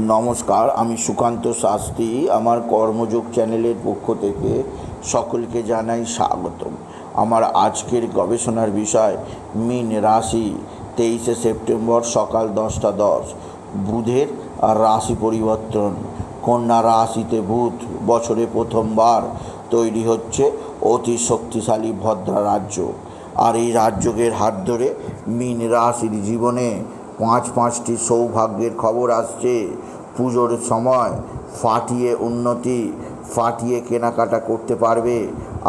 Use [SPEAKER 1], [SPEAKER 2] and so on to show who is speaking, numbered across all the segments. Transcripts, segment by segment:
[SPEAKER 1] নমস্কার, আমি সুকান্ত শাস্ত্রী। আমার কর্মযোগ চ্যানেলের পক্ষ থেকে সকলকে জানাই স্বাগতম। আমার আজকের গবেষণার বিষয় মীন রাশি। 23শে সেপ্টেম্বর সকাল 10টা 10 বুধের রাশি পরিবর্তন। কন্যা রাশিতে বুধ বছরে প্রথমবার তৈরি হচ্ছে অতি শক্তিশালী ভদ্রা রাজ্য। আর এই রাজযোগের হাত ধরে মীন রাশির জীবনে পাঁচটি সৌভাগ্যের খবর আসছে। পুজোর সময় ফাটিয়ে উন্নতি, ফাটিয়ে কেনাকাটা করতে পারবে।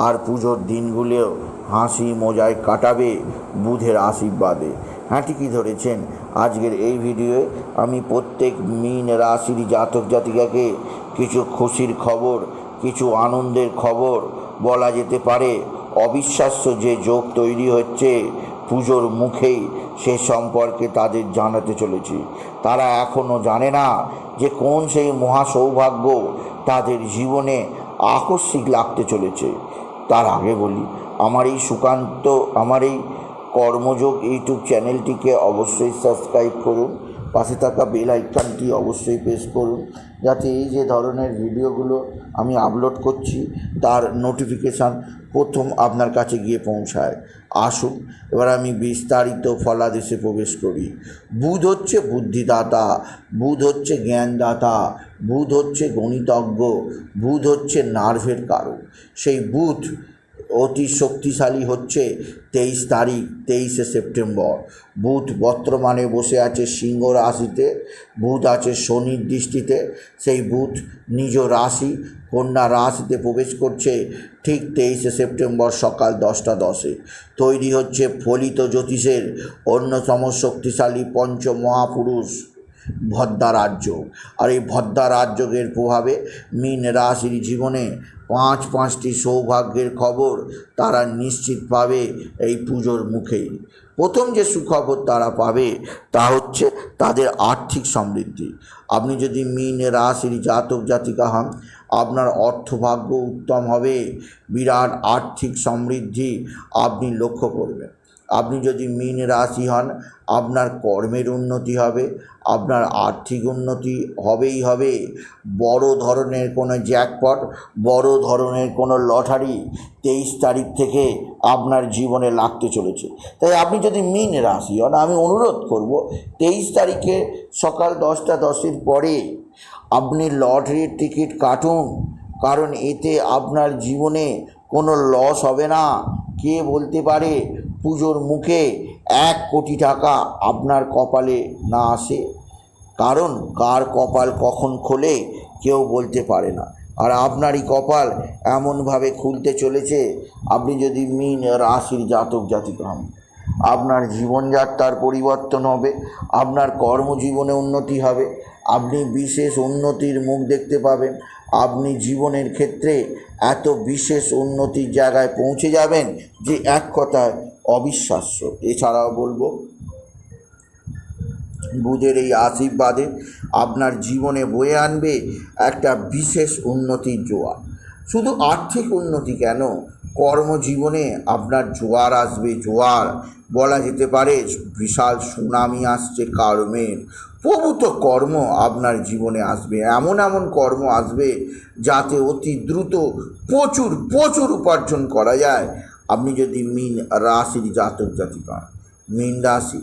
[SPEAKER 1] আর পুজোর দিনগুলোও হাসি মজায় কাটাবে বুধের আশীর্বাদে। হ্যাঁ, ঠিকই ধরেছেন। আজকের এই ভিডিওয়ে আমি প্রত্যেক মীন রাশির জাতক জাতিকাকে কিছু খুশির খবর, কিছু আনন্দের খবর, বলা যেতে পারে অবিশ্বাস্য যে যোগ তৈরি হচ্ছে পুজোর মুখেই, সে সম্পর্কে তাদের জানাতে চলেছি। তারা এখনও জানে না যে কোন সেই মহা সৌভাগ্য তাদের জীবনে আকস্মিক লাগতে চলেছে। তার আগে বলি, আমার এই কর্মযোগ ইউটিউব চ্যানেলটিকে অবশ্যই সাবস্ক্রাইব করুন, পাশে থাকা বেল আইকনটি অবশ্যই প্রেস করুন, যাতে এই যে ধরনের ভিডিওগুলো আমি আপলোড করছি তার নোটিফিকেশান প্রথম আপনার কাছে গিয়ে পৌঁছায়। আসুন এবার আমি বিস্তারিত ফলাদেশে প্রবেশ করি। বুধ হচ্ছে বুদ্ধিদাতা, বুধ হচ্ছে জ্ঞানদাতা, বুধ হচ্ছে গণিতজ্ঞ, বুধ হচ্ছে নার্ভের কারক। সেই বুধ অতি শক্তিশালী হচ্ছে 23শে সেপ্টেম্বর। বুধ বর্তমানে বসে আছে সিংহ রাশিতে, বুধ আছে শনির দৃষ্টিতে। সেই বুধ নিজ রাশি কন্যা রাশিতে প্রবেশ করছে ঠিক 23শে সেপ্টেম্বর সকাল 10টা 10 তৈরি হচ্ছে ফলিত জ্যোতিষের অন্যতম শক্তিশালী পঞ্চমহাপুরুষ ভদ্রা রাজ্য। আর এই ভদ্রা রাজযোগের প্রভাবে মীন রাশির জীবনে পাঁচটি সৌভাগ্যের খবর তারা নিশ্চিত পাবে এই পুজোর মুখেই। প্রথম যে সুখবর তারা পাবে তা হচ্ছে তাদের আর্থিক সমৃদ্ধি। আপনি যদি মীন রাশির জাতক জাতিকা হন, আপনার অর্থভাগ্য উত্তম হবে, বিরাট আর্থিক সমৃদ্ধি আপনি লক্ষ্য করবেন। আপনি যদি মীন রাশি হন, আপনার কর্মের উন্নতি হবে, আপনার আর্থিক উন্নতি হবেই হবে। বড় ধরনের কোনো জ্যাকপট, বড় ধরনের কোনো লটারি 23 তারিখ থেকে আপনার জীবনে লাগতে চলেছে। তাই আপনি যদি মীন রাশি হন, আমি অনুরোধ করব 23 তারিখে সকাল 10টা 10 পরে আপনি লটারির টিকিট কাটুন, কারণ এতে আপনার জীবনে কোনো লস হবে না। কে বলতে পারে পুজোর মুখে 1 কোটি টাকা আপনার কপালে না আসে? কারণ কার কপাল কখন খোলে কেউ বলতে পারে না। আর আপনারই কপাল এমনভাবে খুলতে চলেছে, আপনি যদি মীন রাশির জাতক জাতিকা হন, আপনার জীবনযাত্রার পরিবর্তন হবে, আপনার কর্মজীবনে উন্নতি হবে, আপনি বিশেষ উন্নতির মুখ দেখতে পাবেন। আপনি জীবনের ক্ষেত্রে এত বিশেষ উন্নতির জায়গায় পৌঁছে যাবেন যে এক কথায় অবিশ্বাস্য। এছাড়াও বলবো, বুধের এই আশীর্বাদে আপনার জীবনে বয়ে আনবে একটা বিশেষ উন্নতির জোয়ার। শুধু আর্থিক উন্নতি কেন, কর্মজীবনে আপনার জোয়ার আসবে। জোয়ার বলা যেতে পারে বিশাল সুনামি আসছে কর্মের। প্রভূত কর্ম আপনার জীবনে আসবে, এমন কর্ম আসবে যাতে অতি দ্রুত প্রচুর উপার্জন করা যায়। আপনি যদি মীন রাশির জাতক জাতিকা, মীন রাশি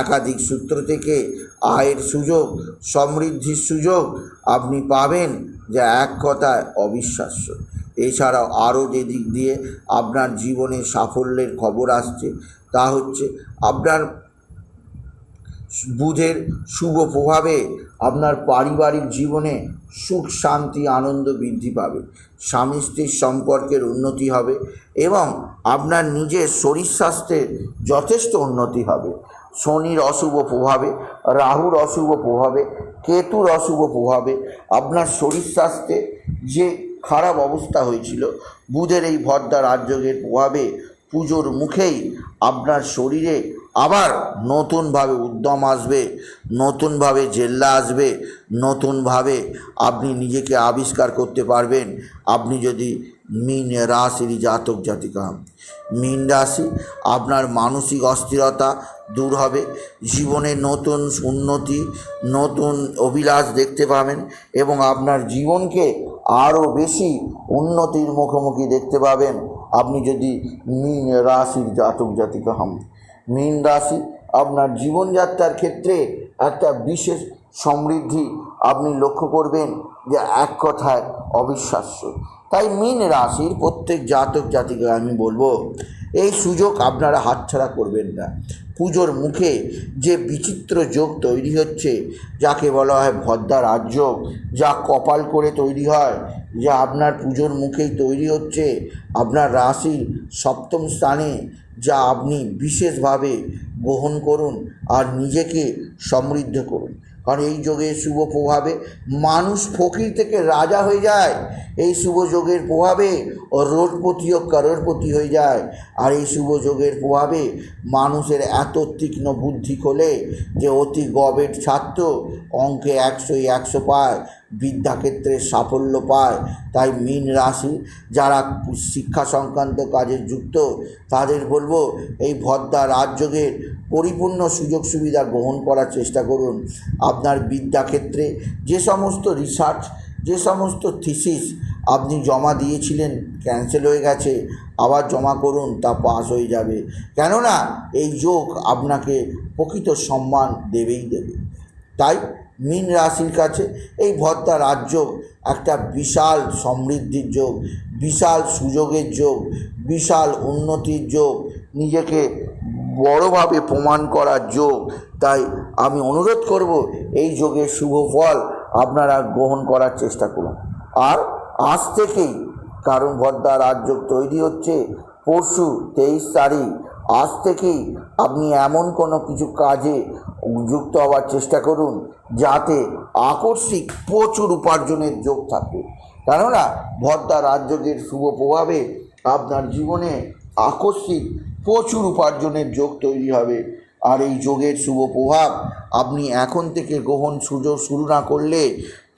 [SPEAKER 1] একাধিক সূত্র থেকে আয়ের সুযোগ, সমৃদ্ধির সুযোগ আপনি পাবেন, যা এক কথায় অবিশ্বাস্য। এছাড়াও আরও যে দিক দিয়ে আপনার জীবনে সাফল্যের খবর আসছে তা হচ্ছে আপনার বুধের শুভ প্রভাবে আপনার পারিবারিক জীবনে সুখ শান্তি আনন্দ বৃদ্ধি পাবে, স্বামী স্ত্রীর সম্পর্কের উন্নতি হবে এবং আপনার নিজের শরীর স্বাস্থ্যের যথেষ্ট উন্নতি হবে। শনির অশুভ প্রভাবে, রাহুর অশুভ প্রভাবে, কেতুর অশুভ প্রভাবে আপনার শরীর স্বাস্থ্যে যে খারাপ অবস্থা হয়েছিল, বুধের এই ভদ্রা রাজযোগের প্রভাবে পুজোর মুখেই আপনার শরীরে আবার নতুনভাবে উদ্যম আসবে, নতুনভাবে জেল্লা আসবে, নতুনভাবে আপনি নিজেকে আবিষ্কার করতে পারবেন। আপনি যদি মীন রাশির জাতক জাতিকা। মীন রাশি, আপনার মানসিক অস্থিরতা দূর হবে, জীবনে নতুন উন্নতি, নতুন অভিলাষ দেখতে পাবেন এবং আপনার জীবনকে আরও বেশি উন্নতির মুখোমুখি দেখতে পাবেন আপনি যদি মীন রাশির জাতক জাতিকা হন। মীন রাশি আপনার জীবনযাত্রার ক্ষেত্রে একটা বিশেষ সমৃদ্ধি আপনি লক্ষ্য করবেন, যে এক কথায় অবিশ্বাস্য। তাই মীন রাশির প্রত্যেক জাতক জাতিকে আমি বলবো, এই সুযোগ আপনারা হাতছাড়া করবেন না। পুজোর মুখে যে বিচিত্র যোগ তৈরি হচ্ছে, যাকে বলা হয় ভদ্রা রাজযোগ, যা কপাল করে তৈরি হয়, যা আপনার পুজোর মুখেই তৈরি হচ্ছে আপনার রাশির সপ্তম স্থানে, যা আপনি বিশেষভাবে গ্রহণ করুন আর নিজেকে সমৃদ্ধ করুন। কারণ এই যোগের শুভ প্রভাবে মানুষ ফকির থেকে রাজা হয়ে যায়। এই শুভ যোগের প্রভাবে রোডপতিও করোড়পতি হয়ে যায়। আর এই শুভ যোগের প্রভাবে মানুষের এত তীক্ষ্ণ বুদ্ধি খোলে যে অতি গবেট ছাত্র অঙ্কে 100 পায়, বিদ্যাক্ষেত্রে সাফল্য পায়। তাই মীন রাশি যারা শিক্ষা সংক্রান্ত কাজে যুক্ত, তাদের বলবো এই ভদ্রা রাজযোগের পরিপূর্ণ সুযোগ সুবিধা গ্রহণ করার চেষ্টা করুন। আপনার বিদ্যাক্ষেত্রে যে সমস্ত রিসার্চ, যে সমস্ত থিসিস আপনি জমা দিয়েছিলেন ক্যান্সেল হয়ে গেছে, আবার জমা করুন, তা পাস হয়ে যাবে। কেননা এই যোগ আপনাকে প্রকৃত সম্মান দেবেই দেবে। তাই মীন রাশির কাছে এই ভদ্রা রাজযোগ একটা বিশাল সমৃদ্ধির যোগ, বিশাল সুযোগের যোগ, বিশাল উন্নতির যোগ, নিজেকে বড়োভাবে প্রমাণ করার যোগ। তাই আমি অনুরোধ করব এই যোগের শুভ ফল আপনারা গ্রহণ করার চেষ্টা করুন। আর আজ থেকেই, কারণ ভদ্রা রাজযোগ তৈরি হচ্ছে পরশু 23 তারিখ, আজ থেকেই আপনি এমন কোনো কিছু কাজে যুক্ত হওয়ার চেষ্টা করুন যাতে আকস্মিক প্রচুর উপার্জনের যোগ থাকে। কেননা ভদ্রা রাজযোগের শুভ প্রভাবে আপনার জীবনে আকস্মিক প্রচুর উপার্জনের যোগ তৈরি হবে। আর এই যোগের শুভ প্রভাব আপনি এখন থেকে গ্রহণ সুযোগ শুরু না করলে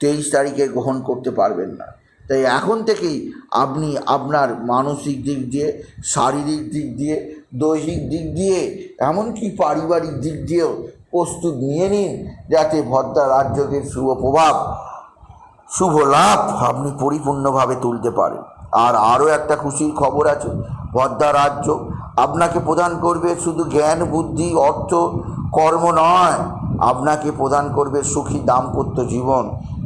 [SPEAKER 1] 23 তারিখে গ্রহণ করতে পারবেন না। তাই এখন থেকেই আপনি আপনার মানসিক দিক দিয়ে, শারীরিক দিক দিয়ে, দৈহিক দিক দিয়ে, এমনকি পারিবারিক দিক দিয়েও প্রস্তুত নিয়ে নিন, যাতে ভদ্রা রাজযোগের শুভ প্রভাব, শুভ লাভ আপনি পরিপূর্ণভাবে তুলতে পারেন। আর আরও একটা খুশির খবর আছে, ভদ্রা রাজযোগ আপনাকে প্রদান করবে শুধু জ্ঞান, বুদ্ধি, অর্থ, কর্ম নয়, আপনাকে প্রদান করবে সুখী দাম্পত্য জীবন,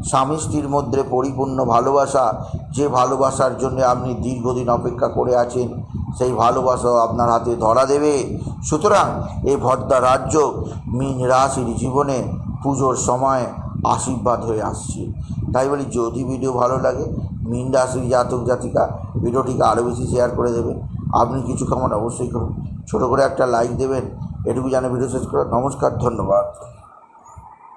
[SPEAKER 1] স্বামী স্ত্রীর মধ্যে পরিপূর্ণ ভালোবাসা। যে ভালোবাসার জন্য আপনি দীর্ঘদিন অপেক্ষা করে আছেন, সেই ভালোবাসাও আপনার হাতে ধরা দেবে। সুতরাং এই ভদ্রা রাজযোগ মীন রাশির জীবনে পুজোর সময় আশীর্বাদ হয়ে আসছে। তাই বলি, যদি ভিডিও ভালো লাগে মীন রাশির জাতক জাতিকা ভিডিওটিকে আরও বেশি শেয়ার করে দেবেন। আপনি কিছু কামনা অবশ্যই করুন, ছোটো করে একটা লাইক দেবেন। এটুকু জানে ভিডিও শেষ করার। নমস্কার, ধন্যবাদ।